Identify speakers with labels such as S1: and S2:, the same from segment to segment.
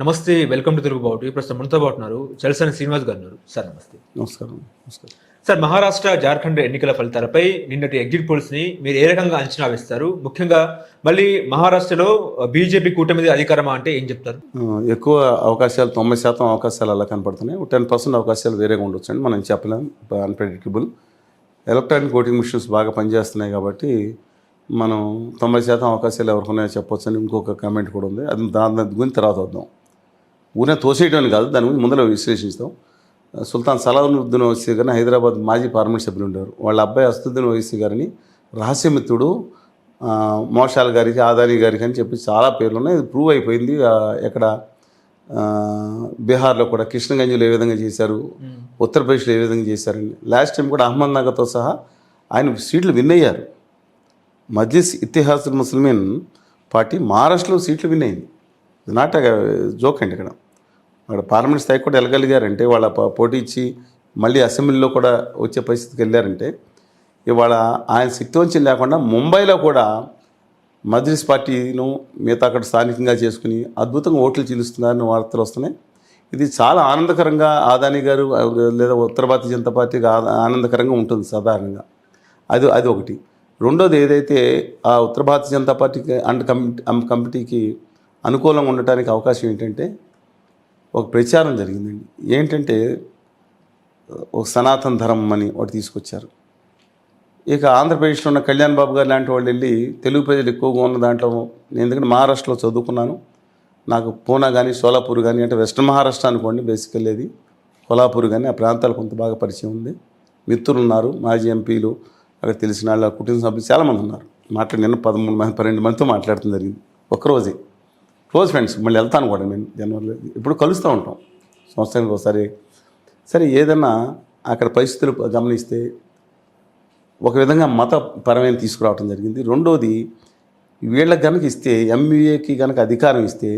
S1: నమస్తే. Welcome to తిరుగుబాటు. ప్రస్తుతం మనతో పాటు ఉన్నారు చలసాని శ్రీనివాస్ గారు ఉన్నారు. సార్ నమస్తే.
S2: నమస్కారం. నమస్కారం
S1: సార్, మహారాష్ట్ర జార్ఖండ్ ఎన్నికల ఫలితాలపై నిన్నటి ఎగ్జిట్ పోల్స్ ని మీరు ఏ రకంగా అంచనా వేస్తారు? ముఖ్యంగా మళ్ళీ మహారాష్ట్రలో బీజేపీ కూటమి అధికారమా అంటే ఏం చెప్తారు?
S2: ఎక్కువ అవకాశాలు 90% అవకాశాలు అలా కనపడుతున్నాయి. 10% అవకాశాలు వేరేగా ఉండొచ్చు అండి, మనం చెప్పలేం. అన్ప్రెడిక్టబుల్. ఎలక్ట్రానిక్ ఓటింగ్ మిషన్స్ బాగా పనిచేస్తున్నాయి కాబట్టి మనం 90% అవకాశాలు ఎవరికి ఉన్నాయో చెప్పొచ్చు అని ఇంకొక కామెంట్ కూడా ఉంది. అది దాని గురించి తర్వాత వద్దాం. ఊరినే తోసేయడం కాదు, దాని గురించి ముందర విశ్లేషిస్తాం. సుల్తాన్ సలావుద్దీన్ ఓవైసీ గారిని హైదరాబాద్ మాజీ పార్లమెంట్ సభ్యులు ఉండేవారు. వాళ్ళ అబ్బాయి అసదుద్దీన్ ఓవైసీ గారిని రహస్యమిత్రుడు మోషాల్ గారికి, ఆదాని గారికి అని చెప్పి చాలా పేర్లు ఉన్నాయి. ఇది ప్రూవ్ అయిపోయింది. ఎక్కడ బీహార్లో కూడా కృష్ణగంజ్లో ఏ విధంగా చేశారు, ఉత్తరప్రదేశ్లో ఏ విధంగా చేశారండి. లాస్ట్ టైం కూడా అహ్మద్ నగర్తో సహా ఆయన సీట్లు విన్ అయ్యారు. మజ్లిస్ ఇతిహాదుల్ ముస్లిమీన్ పార్టీ మహారాష్ట్రలో సీట్లు విన్ అయింది. ఇది నాట్ జోక్ అండి. అక్కడ పార్లమెంట్ స్థాయికి కూడా వెళ్ళగలిగారంటే, వాళ్ళ పోటీ ఇచ్చి మళ్ళీ అసెంబ్లీలో కూడా వచ్చే పరిస్థితికి వెళ్ళారంటే, ఇవాళ ఆయన శక్తివంచం లేకుండా ముంబైలో కూడా మజ్లిస్ పార్టీను మిగతా అక్కడ స్థానికంగా చేసుకుని అద్భుతంగా ఓట్లు చీలుస్తున్నారని వార్తలు వస్తున్నాయి. ఇది చాలా ఆనందకరంగా ఆదాని గారు లేదా ఉత్తర భారతీయ జనతా పార్టీకి ఆనందకరంగా ఉంటుంది సాధారణంగా. అది ఒకటి. రెండోది, ఏదైతే ఆ ఉత్తర భారతీయ జనతా పార్టీకి అండ్ కమిటీకి అనుకూలంగా ఉండటానికి అవకాశం ఏంటంటే, ఒక ప్రచారం జరిగిందండి. ఏంటంటే ఒక సనాతన ధర్మం అని ఒకటి తీసుకొచ్చారు. ఇక ఆంధ్రప్రదేశ్లో ఉన్న కళ్యాణ్ బాబు గారు లాంటి వాళ్ళు వెళ్ళి తెలుగు ప్రజలు ఎక్కువగా ఉన్న దాంట్లో, నేను ఎందుకంటే మహారాష్ట్రలో చదువుకున్నాను, నాకు పూనా కానీ సోలాపూర్ కానీ, అంటే వెస్ట్ మహారాష్ట్ర అనుకోండి బేసికల్లీ, అది కొల్హాపూర్ కానీ ఆ ప్రాంతాలు కొంత బాగా పరిచయం ఉంది. మిత్రులు ఉన్నారు, మాజీ ఎంపీలు, అక్కడ తెలిసిన వాళ్ళ కుటుంబ సభ్యులు చాలామంది ఉన్నారు. నిన్న 13 మంది 12 మందితో మాట్లాడటం జరిగింది ఒక్కరోజే. Close friends. మళ్ళీ వెళ్తాను కూడా నేను జనవరిలో. ఇప్పుడు కలుస్తూ ఉంటాం సంవత్సరానికి ఒకసారి. సరే, ఏదన్నా అక్కడ పరిస్థితులు గమనిస్తే ఒక విధంగా మతపరమైన తీసుకురావడం జరిగింది. రెండోది, వీళ్ళకి కనుక ఇస్తే, ఎంబీఏకి కనుక అధికారం ఇస్తే,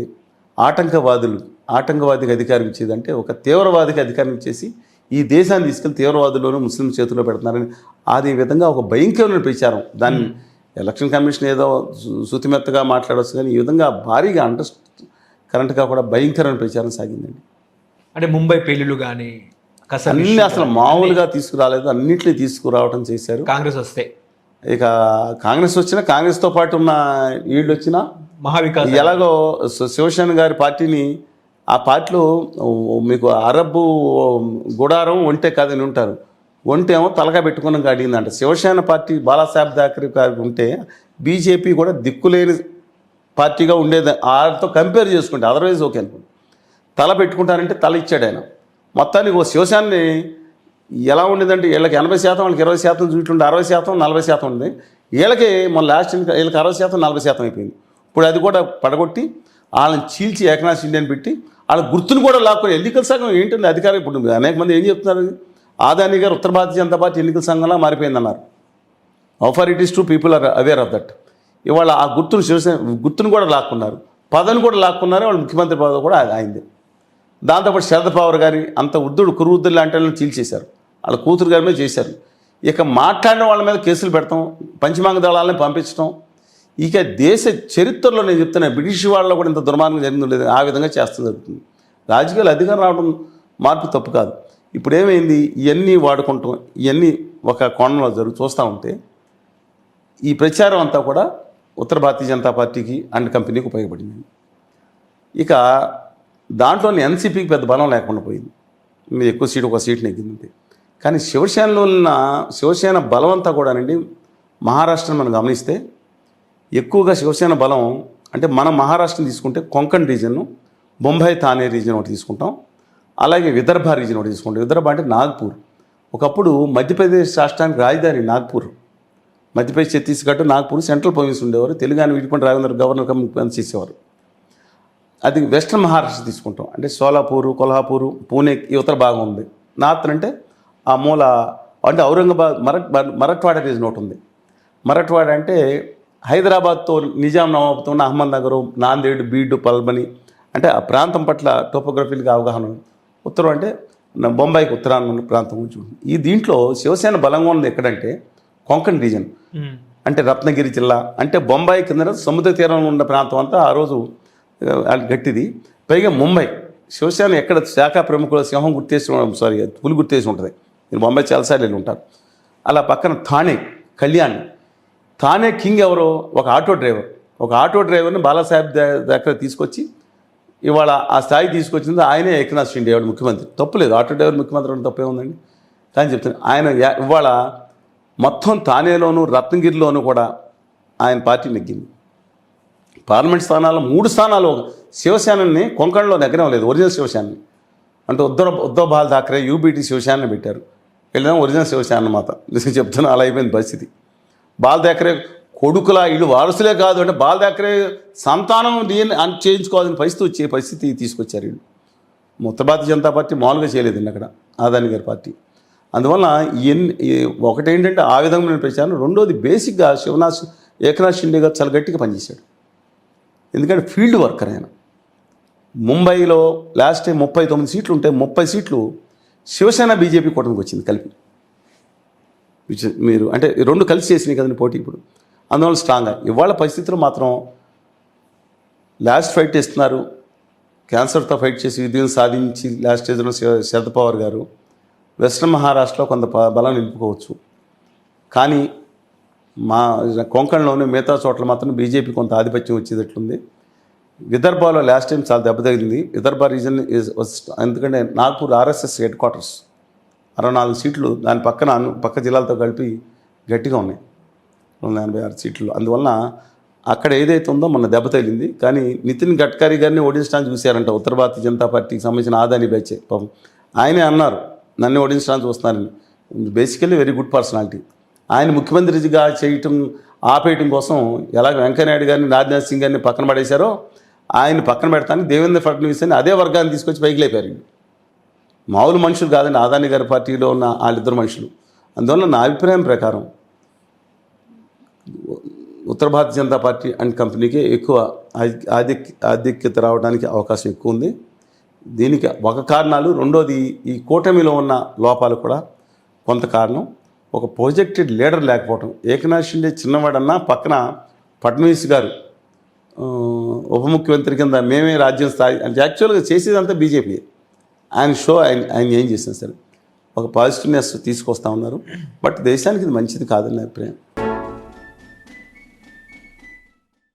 S2: ఆటంకవాదికి అధికారం ఇచ్చేదంటే ఒక తీవ్రవాదికి అధికారం ఇచ్చేసి ఈ దేశాన్ని తీసుకెళ్ళి తీవ్రవాదుల్లోనూ ముస్లిం చేతుల్లో పెడుతున్నారని అదే విధంగా ఒక భయంకరమైన ప్రచారం. దాన్ని ఎలక్షన్ కమిషన్ ఏదో శుతిమెత్తగా మాట్లాడవచ్చు, కానీ ఈ విధంగా భారీగా కరెంట్గా కూడా భయంకరమైన ప్రచారం సాగిందండి.
S1: అంటే ముంబై పెళ్లిళ్ళు కానీ
S2: అన్నీ అసలు మామూలుగా తీసుకురాలేదు, అన్నింటినీ తీసుకురావడం చేశారు.
S1: కాంగ్రెస్ వస్తే,
S2: ఇక కాంగ్రెస్ వచ్చినా, కాంగ్రెస్తో పాటు ఉన్న వీళ్ళు వచ్చినా,
S1: మహావికాస్
S2: ఎలాగో శివసేన గారి పార్టీని, ఆ పార్టీలో మీకు అరబ్బు గుడారం ఒంటే కాదని ఉంటారు. ఒంటేమో తలగా పెట్టుకున్నాక అడిగిందంట. శివసేన పార్టీ బాలాసాహెబ్ థాకరే గారికి ఉంటే బీజేపీ కూడా దిక్కులేని పార్టీగా ఉండేది. వాళ్ళతో కంపేర్ చేసుకుంటే అదర్వైజ్ ఓకే అనుకోండి. తల పెట్టుకుంటారంటే తల ఇచ్చాడు ఆయన. మొత్తానికి ఓ శివసేనని ఎలా ఉండేదంటే, వీళ్ళకి 80%, వాళ్ళకి 20% చూస్తుండే, 60%, 40% ఉంది. వీళ్ళకి మన లాస్ట్ వీళ్ళకి 60%, 40% అయిపోయింది. ఇప్పుడు అది కూడా పడగొట్టి వాళ్ళని చీల్చి ఏకనాథ్ షిండేని పెట్టి వాళ్ళ గుర్తును కూడా లాక్కుని ఎన్నికల సంఘం ఏంటంటే అధికారం. ఇప్పుడు అనేక మంది ఏం చెప్తున్నారు, ఆదాని గారు ఉత్తర భారతీయ జనతా పార్టీ ఎన్నికల సంఘంలా మారిపోయిందన్నారు. Offer it is to people are aware of that. ఇవాళ ఆ గుర్తును కూడా లాక్కున్నారు, పదవిని కూడా లాక్కున్నారు. వాళ్ళు ముఖ్యమంత్రి పదవి కూడా అయింది. దాంతోపాటు శరద్ పవార్ గారి అంత కురువృద్ధులు లాంటి వాళ్ళని చీల్చేశారు. వాళ్ళ కూతురు గారి మీద చేశారు. ఇక మాట్లాడిన వాళ్ళ మీద కేసులు పెడతాం, పంచమాంగ దళాలని పంపించడం. ఇక దేశ చరిత్రలో నేను చెప్తున్నా, బ్రిటిష్ వాళ్ళలో కూడా ఇంత దుర్మార్గం జరిగింది లేదు. ఆ విధంగా చేస్తూ జరుగుతుంది. రాజకీయాలు అధికారం రావడం మార్పు తప్పు కాదు. ఇప్పుడు ఏమైంది, ఇవన్నీ వాడుకుంటాం, ఇవన్నీ ఒక కోణంలో చూస్తూ ఉంటే ఈ ప్రచారం అంతా కూడా ఉత్తర భారతీయ జనతా పార్టీకి అండ్ కంపెనీకి ఉపయోగపడింది. ఇక దాంట్లోని ఎన్సీపీకి పెద్ద బలం లేకుండా పోయింది. మీరు ఎక్కువ ఒక సీట్ నెగ్గింది. కానీ శివసేనలో ఉన్న శివసేన బలం అంతా కూడానండి, మహారాష్ట్రను మనం గమనిస్తే ఎక్కువగా శివసేన బలం అంటే, మనం మహారాష్ట్రను తీసుకుంటే కొంకణ్ రీజన్, బొంబాయి థానే రీజన్ ఒకటి తీసుకుంటాం, అలాగే విదర్భ రీజన్ ఒకటి తీసుకుంటాం. విదర్భ అంటే నాగ్పూర్. ఒకప్పుడు మధ్యప్రదేశ్ రాష్ట్రానికి రాజధాని నాగ్పూర్. మధ్యప్రదేశ్, ఛత్తీస్గఢ్, నాగ్పూర్ సెంట్రల్ ప్రొవిన్స్ ఉండేవారు. తెలుగాని వీటిపండి రాజేంద్ర గవర్నర్ చేసేవారు. అది వెస్ట్రన్ మహారాష్ట్ర తీసుకుంటాం అంటే సోలాపూరు, కొల్హాపూరు, పూణే ఈ ఉత్తర భాగం ఉంది. నార్త్ అంటే ఆ మూల అంటే ఔరంగాబాద్, మరఠ్వాడ రీజన్ ఒకటి ఉంది. మరఠ్వాడ అంటే హైదరాబాద్తో, నిజాం నవాబ్తో ఉన్న అహ్మద్ నగరు, నాందేడ్, బీడ్, పల్బని, అంటే ఆ ప్రాంతం పట్ల టోపోగ్రఫీలకు అవగాహన. ఉత్తరం అంటే బొంబాయికి ఉత్తరాన్ని ఉన్న ప్రాంతం గురించి ఉంటుంది. ఈ దీంట్లో శివసేన బలంగా ఉన్నది ఎక్కడంటే కొంకణ్ రీజన్, అంటే రత్నగిరి జిల్లా, అంటే బొంబాయి కింద సముద్ర తీరంలో ఉన్న ప్రాంతం అంతా ఆ రోజు గట్టిది. పైగా ముంబై శివసేన ఎక్కడ శాఖ ప్రముఖుల సింహం గుర్తేసి పులి గుర్తేసి ఉంటుంది. మీరు ముంబై చాలాసార్లు వెళ్ళి ఉంటారు. అలా పక్కన థానే కళ్యాణ్. థానే కింగ్ ఎవరో ఒక ఆటో డ్రైవర్ని బాలాసాహెబ్ దగ్గర తీసుకొచ్చి ఇవాళ ఆ స్థాయి తీసుకొచ్చింది ఆయనే ఏకనాథ్ షిండే ముఖ్యమంత్రి. తప్పులేదు, ఆటో డ్రైవర్ ముఖ్యమంత్రి అంటే తప్పే ఉందండి. కానీ చెప్తాను ఆయన ఇవాళ మొత్తం థానేలోను రత్నగిరిలోను కూడా ఆయన పార్టీ నెగ్గింది. పార్లమెంట్ స్థానాల్లో 3 స్థానాలు శివసేనని కొంకణలో నెగ్గడం లేదు, ఒరిజినల్ శివసేనని. అంటే ఉద్ధవ్ బాల్ ఠాక్రే యూబీటీ శివసేనని పెట్టారు, వెళ్ళినా ఒరిజినల్ శివసేన మాత్రం. నిజంగా చెప్తున్నా అలా అయిపోయింది పరిస్థితి. బాల్ ఠాక్రే కొడుకుల ఇళ్ళు వారసులే కాదు అంటే బాల్ ఠాక్రే సంతానం చేయించుకోవాల్సిన పరిస్థితి తీసుకొచ్చారు వీళ్ళు. ఉత్తర భారతీయ జనతా పార్టీ మామూలుగా చేయలేదండి అక్కడ ఆదాని గారి పార్టీ. అందువల్ల ఒకటేంటంటే ఆ విధంగా నేను ప్రచారం. రెండోది బేసిక్గా ఏకనాథ్ షిండే గారు చాలా గట్టిగా పనిచేశాడు. ఎందుకంటే ఫీల్డ్ వర్కర్ ఆయన. ముంబైలో లాస్ట్ టైం 39 సీట్లు ఉంటే 30 సీట్లు శివసేన బీజేపీ కూటమికి వచ్చింది కలిపి. మీరు అంటే 2 కలిసి చేసినాయి కదండి పోటీ ఇప్పుడు. అందువల్ల స్ట్రాంగ్గా ఇవాళ పరిస్థితుల్లో మాత్రం లాస్ట్ ఫైట్ చేస్తున్నారు. క్యాన్సర్తో ఫైట్ చేసి విజయం సాధించి లాస్ట్ స్టేజ్లో శరద్ పవార్ గారు వెస్ట్రన్ మహారాష్ట్రలో కొంత బలం నిలుపుకోవచ్చు. కానీ మా కొంకణ్లోనే మిగతా చోట్ల మాత్రం బీజేపీ కొంత ఆధిపత్యం వచ్చేటట్లుంది. విదర్భలో లాస్ట్ టైం చాలా దెబ్బ తగిలింది. విదర్భ రీజన్ ఎందుకంటే నాగ్పూర్ ఆర్ఎస్ఎస్ హెడ్ క్వార్టర్స్ 64 సీట్లు దాని పక్క జిల్లాలతో కలిపి గట్టిగా ఉన్నాయి, 286 సీట్లు. అందువలన అక్కడ ఏదైతే ఉందో మొన్న దెబ్బ తగిలింది. కానీ నితిన్ గడ్కరీ గారిని ఓడించడానికి చూశారంట ఉత్తర భారతీయ జనతా పార్టీకి సంబంధించిన ఆదాని బ్యాచ్. పాపం ఆయనే అన్నారు నన్ను ఓడించడానికి చూస్తున్నారని. Basically very good personality. ఆయన ముఖ్యమంత్రిగా ఆపేయటం కోసం ఎలాగ వెంకయ్యనాయుడు గారిని రాజ్నాథ్ సింగ్ గారిని పక్కన పడేశారో ఆయన పక్కన పెడతాను దేవేంద్ర ఫడ్నవీస్ అని అదే వర్గాన్ని తీసుకొచ్చి పైకి లేపారు. మామూలు మనుషులు కాదండి ఆదాని గారి పార్టీలో ఉన్న వాళ్ళిద్దరు మనుషులు. అందువల్ల నా అభిప్రాయం ప్రకారం ఉత్తర భారతీయ జనతా పార్టీ అండ్ కంపెనీకే ఎక్కువ ఆధిక్యత రావడానికి అవకాశం ఎక్కువ ఉంది. దీనికి ఒక కారణాలు. రెండోది ఈ కూటమిలో ఉన్న లోపాలు కూడా కొంత కారణం. ఒక ప్రాజెక్టెడ్ లీడర్ లేకపోవటం. ఏకనాథ్ షిండే చిన్నవాడన్నా పక్కన ఫడ్నవీస్ గారు ఉప ముఖ్యమంత్రి కింద మేమే రాజ్యం స్థాయి అంటే యాక్చువల్గా చేసేదంతా బీజేపీ. ఆయన ఏం చేసినా సరే ఒక పాజిటివ్నెస్ తీసుకొస్తా ఉన్నారు. బట్ దేశానికి ఇది మంచిది కాదని అభిప్రాయం.